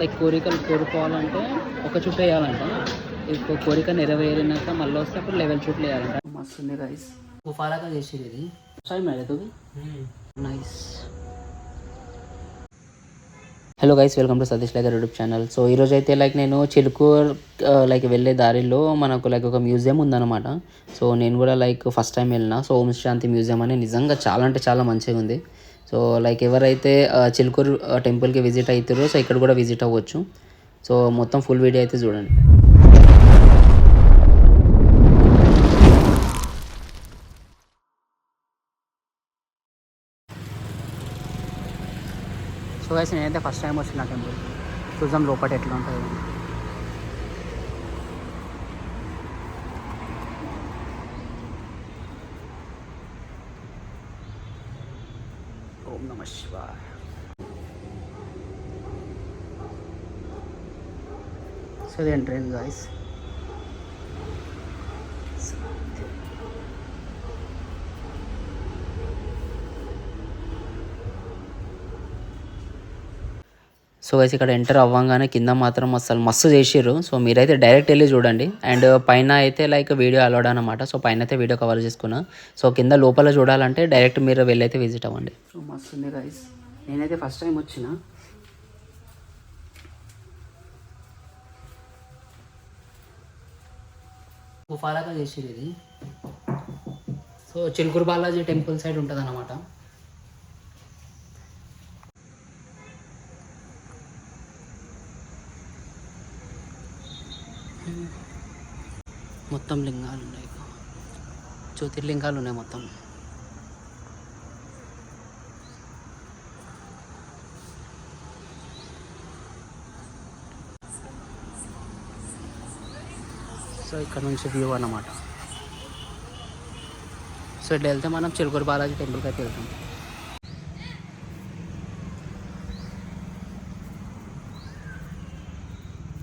Like కోరికలు కోరుకోవాలంటే ఒక చుట్టూ వేయాలంట. కోరిక నెరవేరినాక మళ్ళీ వస్తే అప్పుడు 11 చుట్లు వేయాలంట. మస్తుంది గైస్. గుఫాలాగా చేసేది ఇది టైం అయ్యేది. Nice. Hello guys, welcome to Satish Liger YouTube channel. So ఈరోజు అయితే లైక్ నేను చిలుకూరు లైక్ వెళ్ళే దారిలో మనకు లైక్ ఒక మ్యూజియం ఉందన్నమాట. సో నేను కూడా లైక్ ఫస్ట్ టైం వెళ్ళిన. సో ఓం శాంతి మ్యూజియం అని నిజంగా చాలా అంటే చాలా మంచిగా ఉంది. సో లైక్ ఎవరైతే చిలుకూరు టెంపుల్కి విజిట్ అవుతారో సో ఇక్కడ కూడా విజిట్ అవ్వచ్చు. సో మొత్తం ఫుల్ వీడియో అయితే చూడండి. సో గైస్ నేనైతే ఫస్ట్ టైం వచ్చిన టెంపుల్. చూద్దాం లోపల ఎట్లా ఉంటుంది. ఓం నమః శివాయ. సో ఇది ఎంట్రెన్స్ గైస్. సో గైస్ ఇక్కడ ఎంటర్ అవ్వగానే కింద మాత్రం అసలు మస్తు చేసిర్రు. సో మీరైతే డైరెక్ట్ వెళ్ళి చూడండి. అండ్ పైన అయితే లైక్ వీడియో అలౌడ్ అనమాట. సో పైన అయితే వీడియో కవర్ చేసుకున్నా. సో కింద లోపల చూడాలంటే డైరెక్ట్ మీరు వెళ్ళైతే విజిట్ అవ్వండి. సో మస్తు ఉంది గైస్. నేనైతే ఫస్ట్ టైం వచ్చిన. గుఫాలాగా చేసిర్రు ఇది. So Chilkur Balaji temple side ఉంటుంది అన్నమాట. మొత్తం లింగాలు ఉన్నాయి, జ్యోతిర్లింగాలు ఉన్నాయి మొత్తం. సో ఇక్కడ నుంచి వ్యూ అన్నమాట. సో ఇట్లా వెళ్తే మనం చిలుకూరు బాలాజీ టెంపుల్కి అయితే వెళ్తాం.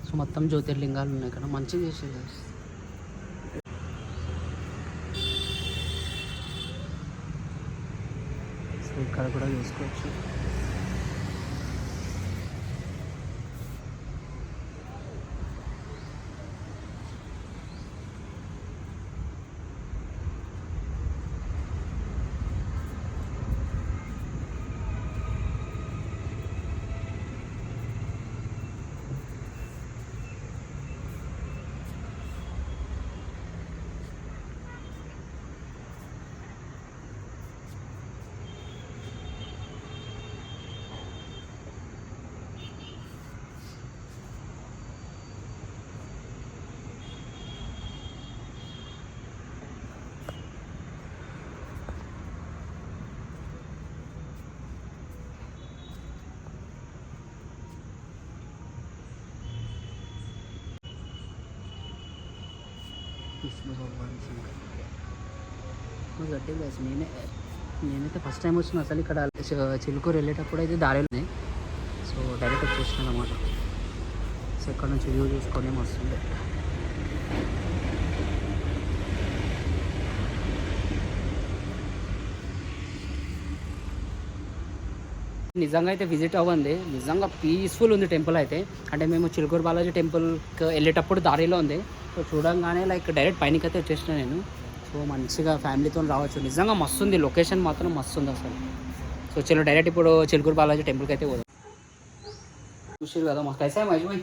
సో మొత్తం జ్యోతిర్లింగాలు ఉన్నాయి ఇక్కడ. మంచిగా చేసేది. సో ఇక్కడ కూడా చూసుకోవచ్చు. విష్ణు భగవాన్ గట్టి గైస్. నేనైతే ఫస్ట్ టైం వచ్చిన. అసలు ఇక్కడ చిలుకూరు వెళ్ళేటప్పుడు అయితే దారిలో. సో డైరెక్ట్ వచ్చేసినాను అనమాట. సో ఇక్కడ నుంచి వ్యూ చూసుకొని వస్తుంది. నిజంగా అయితే విజిట్ అవ్వండి. నిజంగా పీస్ఫుల్ ఉంది టెంపుల్ అయితే. అంటే మేము చిలుకూరు బాలాజీ టెంపుల్కి వెళ్ళేటప్పుడు దారిలో ఉంది. సో చూడంగానే లైక్ డైరెక్ట్ పైనకి అయితే వచ్చేసిన నేను. సో మంచిగా ఫ్యామిలీతో రావచ్చు. నిజంగా మస్తు ఉంది. లొకేషన్ మాత్రం మస్తు ఉంది అసలు. సో చలో డైరెక్ట్ ఇప్పుడు చిలుకూరు బాలాజీ టెంపుల్కి అయితే పోదాం. చూసారు కదా మాకు కైసా మజ్మై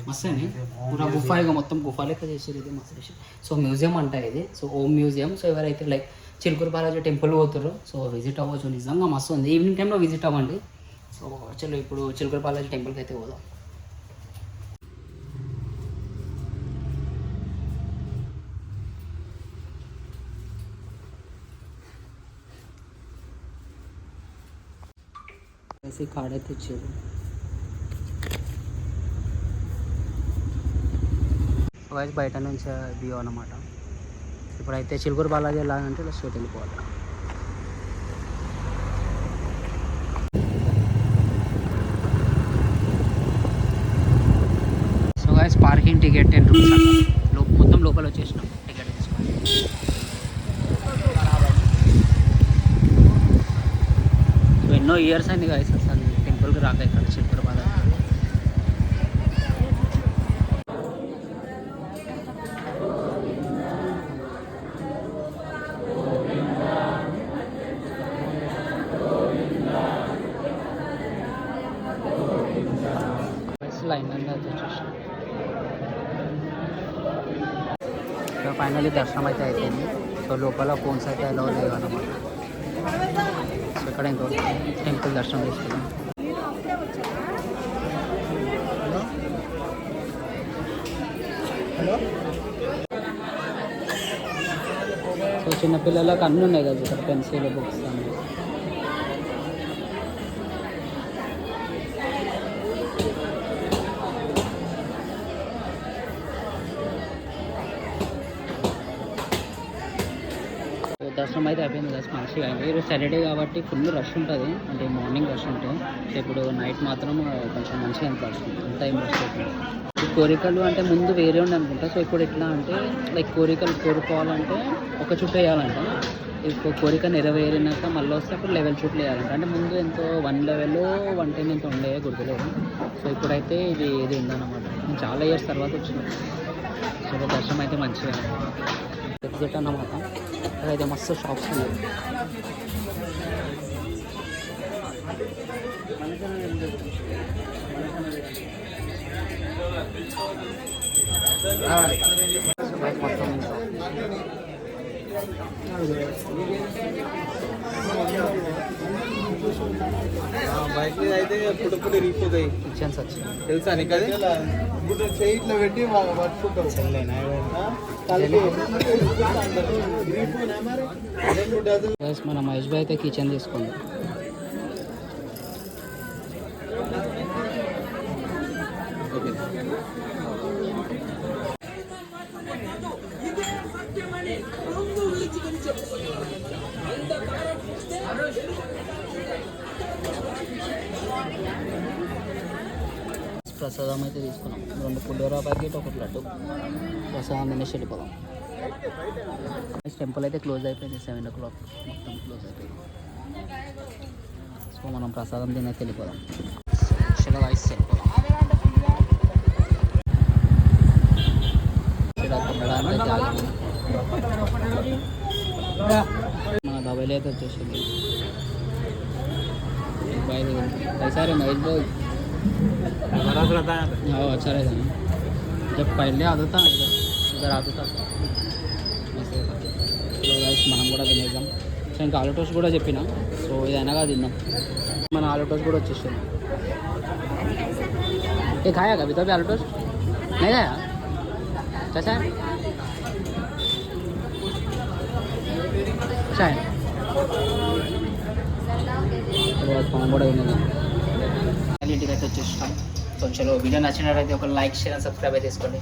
మస్తు అండి. పూరా గుఫా ఇక మొత్తం గుఫా లెక్క చేసారు. ఇది మస్తు. సో మ్యూజియం అంట ఇది. సో ఓం మ్యూజియం. సో ఎవరైతే లైక్ చిలుకూరు బాలాజీ టెంపుల్ పోతారు సో విజిట్ అవ్వచ్చు. నిజంగా మస్తు ఉంది. ఈవినింగ్ టైంలో విజిట్ అవ్వండి. సో చలో ఇప్పుడు చిలుకూరు బాలాజీ టెంపుల్కి అయితే పోదాం. కార్డ్ అయితే ఇచ్చారు. వైస్ బయట నుంచి వ్యూ అన్నమాట. ఇప్పుడైతే చిలుకూరు బాలాజీ వెళ్ళాలంటే ఇలా స్ట్రైట్ వెళ్ళిపోవాలి. So guys parking ticket 10 rupees అంట. మొత్తం లోపల వచ్చేసినాం టికెట్ తీసుకొని. సో ఎన్నో ఇయర్స్ అయింది గైస్ అసలు టెంపుల్కి రాక ఇక్కడ చిలుకూరు బాలాజీ. మస్తు లైన్ అయితే వచ్చేసి సో ఫైనల్లీ దర్శనం అయితే అయిపోయింది. సో లోపల ఫోన్స్ అయితే అలో లేవు అన్నమాట. సో ఇక్కడ ఇంకో టెంపుల్ దర్శనం చేసుకున్నాం. సో చిన్నపిల్లలకు అన్నీ ఉన్నాయి కదా ఇక్కడ, పెన్సిల్, బుక్స్ అన్నీ. దర్శనం అయితే అయిపోయింది కదా మంచిగా. ఈరోజు సాటర్డే కాబట్టి ఫుల్ రష్ ఉంటుంది, అంటే మార్నింగ్ రష్ ఉంటుంది. సో ఇప్పుడు నైట్ మాత్రం కొంచెం మంచిగా అనిపిస్తుంది, అంత ఏం రష్ అవుతుంది. ఈ కోరికలు అంటే ముందు వేరే ఉండి అనుకుంటా. సో ఇప్పుడు ఎట్లా అంటే లైక్ కోరికలు కోరుకోవాలంటే ఒక చుట్టూ వేయాలంట. ఇప్పుడు కోరిక నెరవేరినాక మళ్ళీ వస్తే అప్పుడు లెవెల్ చుట్టూ వేయాలంట. అంటే ముందు ఎంతో 1 లెవెల్ 110 ఎంతో ఉండే గుర్తులేదు. సో ఇప్పుడైతే ఇది ఉందన్నమాట. నేను చాలా ఇయర్స్ తర్వాత వచ్చినాం. సో దర్శనం అయితే మంచిగా ఎగ్జిట్ అన్నమాట. అదైతే మస్తు షాప్స్ ఉన్నాయి. మొత్తం బైక్ మీద అయితే పుట్టుపుట్టి రీపోతాయి. కిచెన్స్ వచ్చాయి తెలుసా నీకు? అది ఇప్పుడు చేయిట్లో పెట్టి పట్టుకుంటారు. మన మహేష్ భాయ్ అయితే కిచెన్ తీసుకుంది. ప్రసాదం అయితే తీసుకున్నాం. 2 పులిహోర ప్యాకెట్, 1 లడ్డు. ప్రసాదం తినేసి వెళ్ళిపోదాం. టెంపుల్ అయితే క్లోజ్ అయిపోయింది 7 o'clock, మొత్తం క్లోజ్ అయిపోయింది. సో మనం ప్రసాదం తినేసి వెళ్ళిపోదాం. చలో వాయిస్ వెళ్ళిపోదాం. మన దబాయిలు అయితే వచ్చేసింది. कैसा रे महेश भाई? बराबर रहता है। हाँ अच्छा रहता है. जब पहले आता था इधर आता था మనం కూడా తినేద్దాం. సో ఇంకా ఆలు టోస్ట్ కూడా చెప్పిన. సో ఇది అనగా తిందాం. మన ఆలు టోస్ట్ కూడా వచ్చేస్తుంది. ये खाया कभी तो भी आलू टोस्ट नहीं खाया? कैसा है? अच्छा है. మనం కూడా తినేద్దాం. ఇంటికి అయితే వచ్చేస్తాం. సో చలో వీడియో నచ్చినట్లయితే ఒక లైక్, షేర్ అండ్ సబ్స్క్రైబ్ అయితే చేసుకోండి.